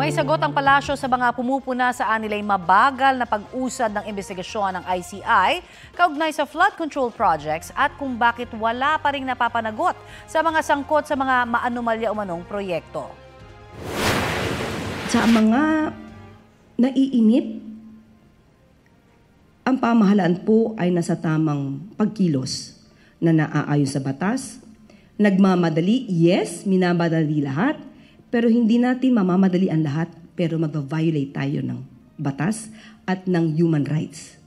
May sagot ang palasyo sa mga pumupuna sa anilay mabagal na pag-usad ng investigasyon ng ICI kaugnay sa flood control projects at kung bakit wala pa ring napapanagot sa mga sangkot sa mga maanomalya umanong proyekto. Sa mga naiinip, ang pamahalaan po ay nasa tamang pagkilos na naaayon sa batas. Nagmamadali, yes, minamadali lahat, pero hindi natin mamamadali ang lahat, pero mag-violate tayo ng batas at ng human rights.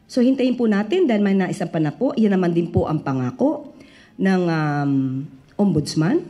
So hintayin po natin dahil may naisang pa na po, iyan naman din po ang pangako ng Ombudsman.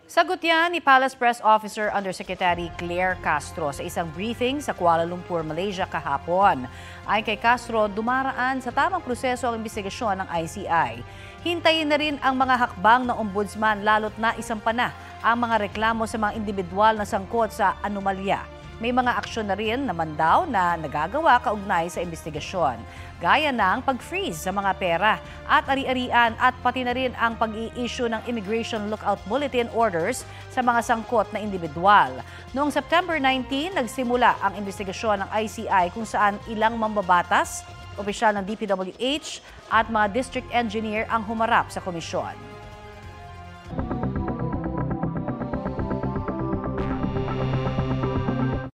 Sagot yan ni Palace Press Officer Undersecretary Claire Castro sa isang briefing sa Kuala Lumpur, Malaysia kahapon. Ayon kay Castro, dumaraan sa tamang proseso ang investigasyon ng ICI. Hintayin na rin ang mga hakbang ng Ombudsman lalo't na isampa na ang mga reklamo sa mga individual na sangkot sa anomalya. May mga aksyon na rin naman daw na nagagawa kaugnay sa investigasyon, gaya ng pag-freeze sa mga pera at ari-arian at pati na rin ang pag-i-issue ng Immigration Lookout Bulletin Orders sa mga sangkot na individual. Noong September 19, nagsimula ang investigasyon ng ICI kung saan ilang mambabatas, opisyal ng DPWH at mga district engineer ang humarap sa komisyon.